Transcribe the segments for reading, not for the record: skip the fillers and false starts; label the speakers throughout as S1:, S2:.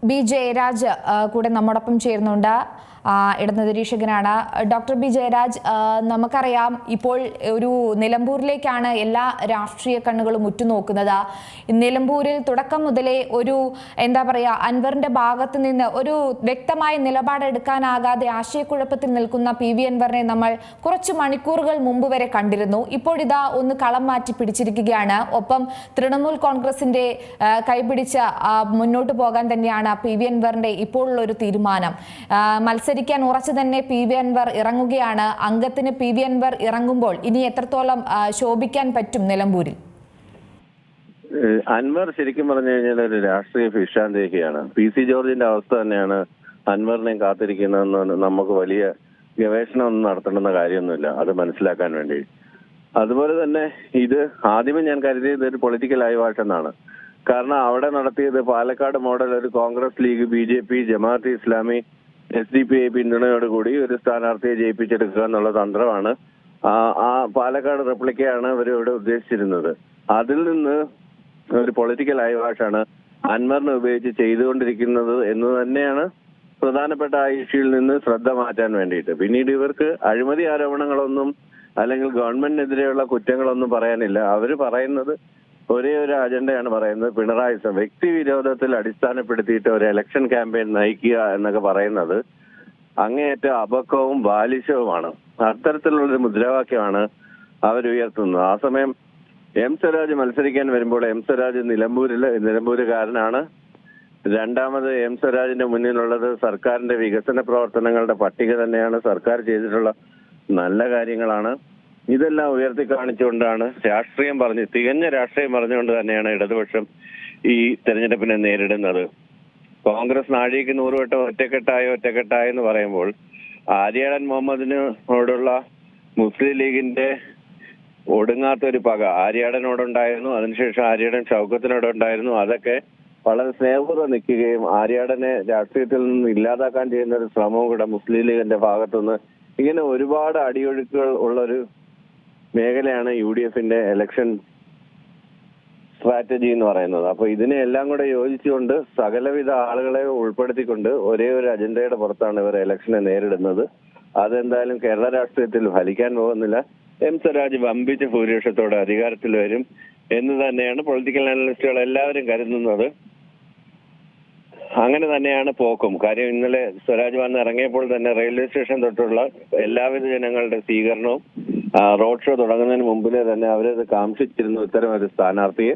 S1: B Jayaraj കൂടെ നമ്മോടൊപ്പം ചേരുന്നുണ്ട്. ഇടനിരീക്ഷകനാണ്. ഡോക്ടർ ബി ജയരാജ്, നമുക്കറിയാം ഇപ്പോൾ ഒരു നിലമ്പൂരിലേക്കാണ് എല്ലാ രാഷ്ട്രീയ കണ്ണുകളും ഉറ്റുനോക്കുന്നത്. നിലമ്പൂരിൽ തുടക്കം മുതലേ ഒരു അൻവറിന്റെ ഭാഗത്ത് നിന്ന് ഒരു വ്യക്തമായ നിലപാടെടുക്കാനാകാതെ ആശയക്കുഴപ്പത്തിൽ നിൽക്കുന്ന PV അൻവറിനെ നമ്മൾ കുറച്ച് മണിക്കൂറുകൾ മുമ്പ് വരെ കണ്ടിരുന്നു. ഇപ്പോഴിതാ ഒന്ന് കളം മാറ്റി പിടിച്ചിരിക്കുകയാണ്. ഒപ്പം തൃണമൂൽ കോൺഗ്രസിന്റെ കൈപിടിച്ച് മുന്നോട്ട് പോകാൻ തന്നെയാണ് PV അൻവറിന്റെ ഇപ്പോഴുള്ള ഒരു തീരുമാനം. മത്സരിക്കാൻ ഉറച്ചു തന്നെ PV അൻവർ ഇറങ്ങുകയാണ്. അംഗത്തിന് PV അൻവർ ഇറങ്ങുമ്പോൾ ഇനി എത്രത്തോളം ശോഭിക്കാൻ പറ്റും നിലമ്പൂരിൽ?
S2: അൻവർ ശരിക്കും പറഞ്ഞു കഴിഞ്ഞാൽ ഒരു രാഷ്ട്രീയ ഭിക്ഷാന്തേഹിയാണ്. PC ജോർജിന്റെ അവസ്ഥ തന്നെയാണ് അൻവറിനെയും കാത്തിരിക്കുന്നതെന്ന് നമുക്ക് വലിയ ഗവേഷണമൊന്നും നടത്തേണ്ടുന്ന കാര്യമൊന്നുമില്ല അത് മനസ്സിലാക്കാൻ വേണ്ടി. അതുപോലെ തന്നെ ഇത് ആദ്യമേ ഞാൻ കരുതിയത് ഒരു പൊളിറ്റിക്കൽ അയവാഷെന്നാണ്. കാരണം അവിടെ നടത്തിയത് പാലക്കാട് മോഡൽ ഒരു Congress league, BJP, Jamaat e Islami, SDPI പിന്തുണയോടുകൂടി ഒരു സ്ഥാനാർത്ഥിയെ ജയിപ്പിച്ചെടുക്കുക എന്നുള്ള തന്ത്രമാണ്. ആ പാലക്കാട് റെപ്ലിക്കയാണ് അവർ ഇവിടെ ഉദ്ദേശിച്ചിരുന്നത്. അതിൽ നിന്ന് ഒരു പൊളിറ്റിക്കൽ അയവാഷാണ് അൻവറിനെ ഉപയോഗിച്ച് ചെയ്തുകൊണ്ടിരിക്കുന്നത് എന്ന് തന്നെയാണ് പ്രധാനപ്പെട്ട ആ ഇഷ്യൂയിൽ നിന്ന് ശ്രദ്ധ മാറ്റാൻ വേണ്ടിയിട്ട്. പിന്നീട് ഇവർക്ക് അഴിമതി ആരോപണങ്ങളൊന്നും അല്ലെങ്കിൽ ഗവൺമെന്റിനെതിരെയുള്ള കുറ്റങ്ങളൊന്നും പറയാനില്ല. അവര് പറയുന്നത് ഒരേ ഒരു അജണ്ടയാണ് പറയുന്നത്. പിണറായി വ്യക്തി വിരോധത്തിൽ അടിസ്ഥാനപ്പെടുത്തിയിട്ട് ഒരു ഇലക്ഷൻ ക്യാമ്പയിൻ നയിക്കുക എന്നൊക്കെ പറയുന്നത് അങ്ങേയറ്റ അപക്വവും ബാലിശവുമാണ്. അത്തരത്തിലുള്ളൊരു മുദ്രാവാക്യമാണ് അവരുയർത്തുന്നത്. ആ സമയം M സ്വരാജ് മത്സരിക്കാൻ വരുമ്പോൾ M സ്വരാജ് നിലമ്പൂരുകാരനാണ്. രണ്ടാമത് M സ്വരാജിന്റെ മുന്നിലുള്ളത് സർക്കാരിന്റെ വികസന പ്രവർത്തനങ്ങളുടെ പട്ടിക തന്നെയാണ്. സർക്കാർ ചെയ്തിട്ടുള്ള നല്ല കാര്യങ്ങളാണ്. ഇതെല്ലാം ഉയർത്തി കാണിച്ചുകൊണ്ടാണ് തികഞ്ഞ രാഷ്ട്രീയം പറഞ്ഞുകൊണ്ട് തന്നെയാണ് ഇടതുപക്ഷം ഈ തെരഞ്ഞെടുപ്പിനെ നേരിടുന്നത്. കോൺഗ്രസ് നാഴികയ്ക്ക് 100 വട്ടം ഒറ്റക്കെട്ടായി എന്ന് പറയുമ്പോൾ ആര്യാടൻ മുഹമ്മദിനോടുള്ള മുസ്ലിം ലീഗിന്റെ ഒടുങ്ങാത്തൊരു പക ആര്യാടനോടുണ്ടായിരുന്നു. അതിനുശേഷം ആര്യാടൻ ഷൗക്കത്തിനോടുണ്ടായിരുന്നു. അതൊക്കെ വളരെ സ്നേഹപൂർവ്വം നിൽക്കുകയും ആര്യാടനെ രാഷ്ട്രീയത്തിൽ നിന്ന് ഇല്ലാതാക്കാൻ ചെയ്യുന്ന ഒരു ശ്രമവും കൂടെ മുസ്ലിം ലീഗിന്റെ ഭാഗത്തുനിന്ന് ഇങ്ങനെ ഒരുപാട് അടിയൊഴുക്കുകൾ ഉള്ളൊരു മേഖലയാണ് UDFന്റെ ഇലക്ഷൻ സ്ട്രാറ്റജി എന്ന് പറയുന്നത്. അപ്പൊ ഇതിനെ എല്ലാം കൂടെ യോജിച്ചുകൊണ്ട് സകലവിധ ആളുകളെ ഉൾപ്പെടുത്തിക്കൊണ്ട് ഒരേ ഒരു അജണ്ടയുടെ പുറത്താണ് ഇവർ ഇലക്ഷനെ നേരിടുന്നത്. അതെന്തായാലും കേരള രാഷ്ട്രീയത്തിൽ ഫലിക്കാൻ പോകുന്നില്ല. M സ്വരാജ് വമ്പിച്ച ഭൂരിപക്ഷത്തോടെ അധികാരത്തിൽ വരും എന്ന് തന്നെയാണ് പൊളിറ്റിക്കൽ അനലിസ്റ്റുകൾ എല്ലാവരും കരുതുന്നത്. അങ്ങനെ തന്നെയാണ് പോക്കും. കാര്യം ഇന്നലെ സ്വരാജ് വന്ന് ഇറങ്ങിയപ്പോൾ തന്നെ റെയിൽവേ സ്റ്റേഷൻ തൊട്ടുള്ള എല്ലാവിധ ജനങ്ങളുടെ സ്വീകരണവും റോഡ് ഷോ തുടങ്ങുന്നതിന് മുമ്പിലെ തന്നെ അവരത് കാംക്ഷിച്ചിരുന്നു. ഇത്തരം ഒരു സ്ഥാനാർത്ഥിയെ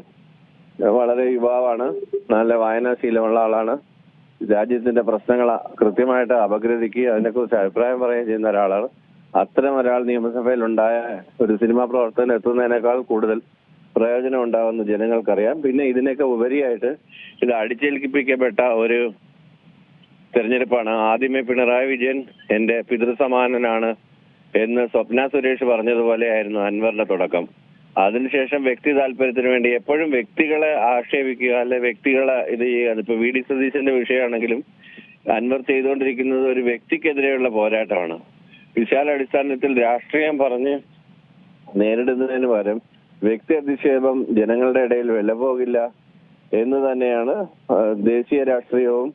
S2: വളരെ യുവാവാണ്, നല്ല വായനാശീലമുള്ള ആളാണ്, രാജ്യത്തിന്റെ പ്രശ്നങ്ങൾ കൃത്യമായിട്ട് അപഗ്രഥിക്കുകയും അതിനെക്കുറിച്ച് അഭിപ്രായം പറയുകയും ചെയ്യുന്ന ഒരാളാണ്. അത്തരം ഒരാൾ നിയമസഭയിൽ ഉണ്ടായ ഒരു സിനിമാ പ്രവർത്തനം എത്തുന്നതിനേക്കാൾ കൂടുതൽ പ്രയോജനം ഉണ്ടാവുമെന്ന് ജനങ്ങൾക്കറിയാം. പിന്നെ ഇതിനൊക്കെ ഉപരിയായിട്ട് ഇത് അടിച്ചേൽപ്പിക്കപ്പെട്ട ഒരു തെരഞ്ഞെടുപ്പാണ്. ആദ്യമേ പിണറായി വിജയൻ എന്റെ പിതൃസമാനനാണ് എന്ന് സ്വപ്ന സുരേഷ് പറഞ്ഞതുപോലെയായിരുന്നു അൻവറിന്റെ തുടക്കം. അതിനുശേഷം വ്യക്തി താല്പര്യത്തിന് വേണ്ടി എപ്പോഴും വ്യക്തികളെ ആക്ഷേപിക്കുക, അല്ലെ വ്യക്തികളെ ഇത് ചെയ്യുക. അതിപ്പോ VD സതീശന്റെ വിഷയമാണെങ്കിലും അൻവർ ചെയ്തുകൊണ്ടിരിക്കുന്നത് ഒരു വ്യക്തിക്കെതിരെയുള്ള പോരാട്ടമാണ്. വിശാല അടിസ്ഥാനത്തിൽ രാഷ്ട്രീയം പറഞ്ഞ് നേരിടുന്നതിന് പകരം വ്യക്തി അധിക്ഷേപം ജനങ്ങളുടെ ഇടയിൽ വില പോകില്ല എന്ന് തന്നെയാണ് ദേശീയ രാഷ്ട്രീയവും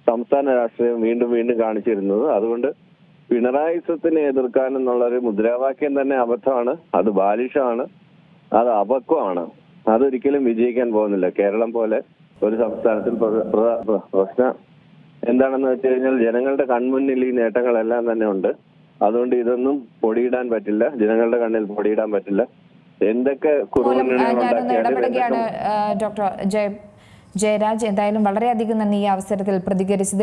S2: സംസ്ഥാന രാഷ്ട്രീയവും വീണ്ടും കാണിച്ചിരുന്നത്. അതുകൊണ്ട് പിണറായിസത്തിനെ എതിർക്കാനെന്നുള്ളൊരു മുദ്രാവാക്യം തന്നെ അബദ്ധമാണ്, അത് ബാലിഷമാണ്, അത് അപക്വമാണ്. അതൊരിക്കലും വിജയിക്കാൻ പോകുന്നില്ല. കേരളം പോലെ ഒരു സംസ്ഥാനത്തിൽ പ്രശ്നം എന്താണെന്ന് വെച്ച് കഴിഞ്ഞാൽ ജനങ്ങളുടെ കൺമുന്നിൽ ഈ നേട്ടങ്ങളെല്ലാം തന്നെ ഉണ്ട്. അതുകൊണ്ട് ഇതൊന്നും പൊടിയിടാൻ പറ്റില്ല, ജനങ്ങളുടെ കണ്ണിൽ പൊടിയിടാൻ പറ്റില്ല. എന്തൊക്കെ
S1: ഇടപെടുകയാണ് ഡോക്ടർ ജയരാജ്. എന്തായാലും വളരെയധികം നന്ദി ഈ അവസരത്തിൽ പ്രതികരിച്ചതിൽ.